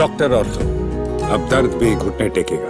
Doctor और तो अब दर्द भी घुटने टेकेगा।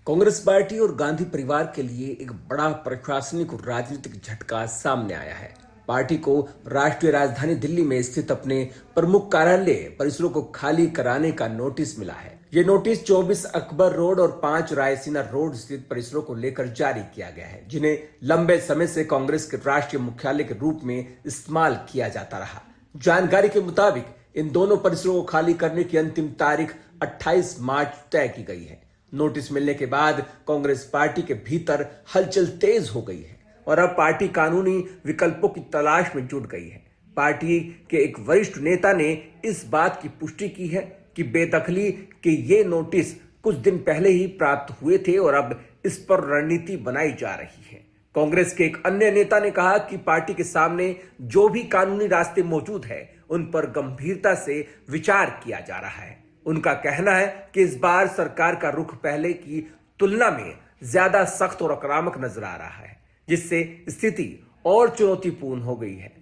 कांग्रेस पार्टी और गांधी परिवार के लिए एक बड़ा प्रशासनिक और राजनीतिक झटका सामने आया है। पार्टी को राष्ट्रीय राजधानी दिल्ली में स्थित अपने प्रमुख कार्यालय परिसरों को खाली कराने का नोटिस मिला है। ये नोटिस 24 अकबर रोड और 5 रायसीना रोड स्थित परिसरों को लेकर जारी किया गया है, जिन्हें लंबे समय से कांग्रेस के राष्ट्रीय मुख्यालय के रूप में इस्तेमाल किया जाता रहा। जानकारी के मुताबिक इन दोनों परिसरों को खाली करने की अंतिम तारीख 28 मार्च तय की गई है। नोटिस मिलने के बाद कांग्रेस पार्टी के भीतर हलचल तेज हो गई है और अब पार्टी कानूनी विकल्पों की तलाश में जुट गई है। पार्टी के एक वरिष्ठ नेता ने इस बात की पुष्टि की है कि बेदखली के ये नोटिस कुछ दिन पहले ही प्राप्त हुए थे और अब इस पर रणनीति बनाई जा रही है। कांग्रेस के एक अन्य नेता ने कहा कि पार्टी के सामने जो भी कानूनी रास्ते मौजूद है उन पर गंभीरता से विचार किया जा रहा है। उनका कहना है कि इस बार सरकार का रुख पहले की तुलना में ज्यादा सख्त और आक्रामक नजर आ रहा है, जिससे स्थिति और चुनौतीपूर्ण हो गई है।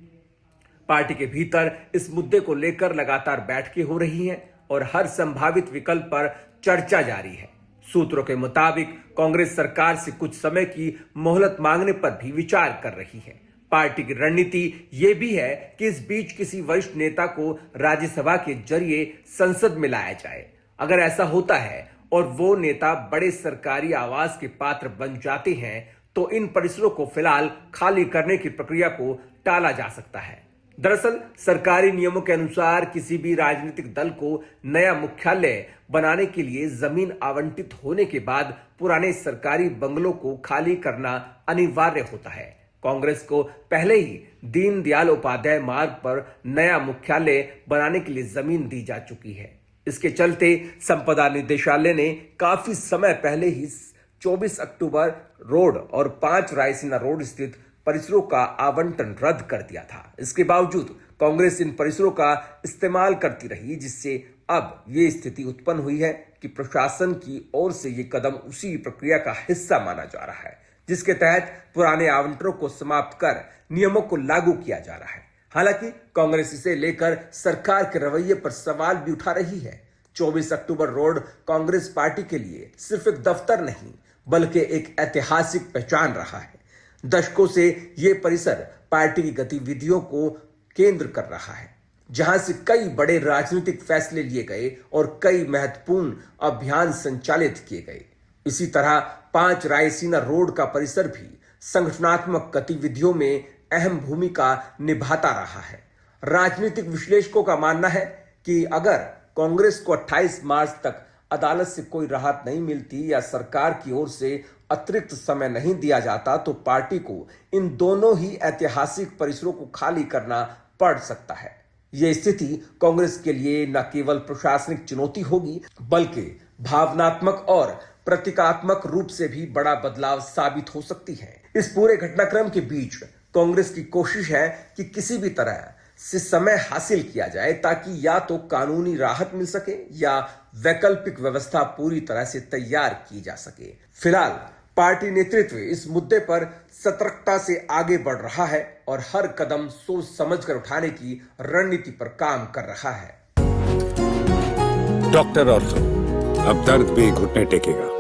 पार्टी के भीतर इस मुद्दे को लेकर लगातार बैठकें हो रही हैं और हर संभावित विकल्प पर चर्चा जारी है। सूत्रों के मुताबिक कांग्रेस सरकार से कुछ समय की मोहलत मांगने पर भी विचार कर रही है। पार्टी की रणनीति ये भी है कि इस बीच किसी वरिष्ठ नेता को राज्यसभा के जरिए संसद में लाया जाए। अगर ऐसा होता है और वो नेता बड़े सरकारी आवास के पात्र बन जाते हैं तो इन परिसरों को फिलहाल खाली करने की प्रक्रिया को टाला जा सकता है। दरअसल सरकारी नियमों के अनुसार किसी भी राजनीतिक दल को नया मुख्यालय बनाने के लिए जमीन आवंटित होने के बाद पुराने सरकारी बंगलों को खाली करना अनिवार्य होता है। कांग्रेस को पहले ही दीनदयाल उपाध्याय मार्ग पर नया मुख्यालय बनाने के लिए जमीन दी जा चुकी है। इसके चलते संपदा निदेशालय ने काफी समय पहले ही 24 अक्टूबर रोड और 5 रायसीना रोड स्थित परिसरों का आवंटन रद्द कर दिया था। इसके बावजूद कांग्रेस इन परिसरों का इस्तेमाल करती रही, जिससे अब ये स्थिति उत्पन्न हुई है कि प्रशासन की ओर से ये कदम उसी प्रक्रिया का हिस्सा माना जा रहा है, जिसके तहत पुराने आवंटनों को समाप्त कर नियमों को लागू किया जा रहा है। हालांकि कांग्रेस इसे लेकर सरकार के रवैये पर सवाल भी उठा रही है। 24 अक्टूबर रोड कांग्रेस पार्टी के लिए सिर्फ एक दफ्तर नहीं बल्कि एक ऐतिहासिक पहचान रहा है। दशकों से ये परिसर पार्टी की गतिविधियों को केंद्र कर रहा है, जहां से कई बड़े राजनीतिक फैसले लिए गए और कई महत्वपूर्ण अभियान संचालित किए गए। इसी तरह 5 रायसीना रोड का परिसर भी संगठनात्मक गतिविधियों में अहम भूमिका निभाता रहा है। राजनीतिक विश्लेषकों का मानना है कि अगर कांग्रेस को 28 मार्च तक अदालत से कोई राहत नहीं मिलती या सरकार की ओर से अतिरिक्त समय नहीं दिया जाता तो पार्टी को इन दोनों ही ऐतिहासिक परिसरों को खाली करना पड़ सकता है। यह स्थिति कांग्रेस के लिए न केवल प्रशासनिक चुनौती होगी बल्कि भावनात्मक और प्रतीकात्मक रूप से भी बड़ा बदलाव साबित हो सकती है। इस पूरे घटनाक्रम के बीच कांग्रेस की कोशिश है कि किसी भी तरह से समय हासिल किया जाए ताकि या तो कानूनी राहत मिल सके या वैकल्पिक व्यवस्था पूरी तरह से तैयार की जा सके। फिलहाल पार्टी नेतृत्व इस मुद्दे पर सतर्कता से आगे बढ़ रहा है और हर कदम सोच समझकर उठाने की रणनीति पर काम कर रहा है। डॉक्टर और तो अब दर्द भी घुटने टेकेगा।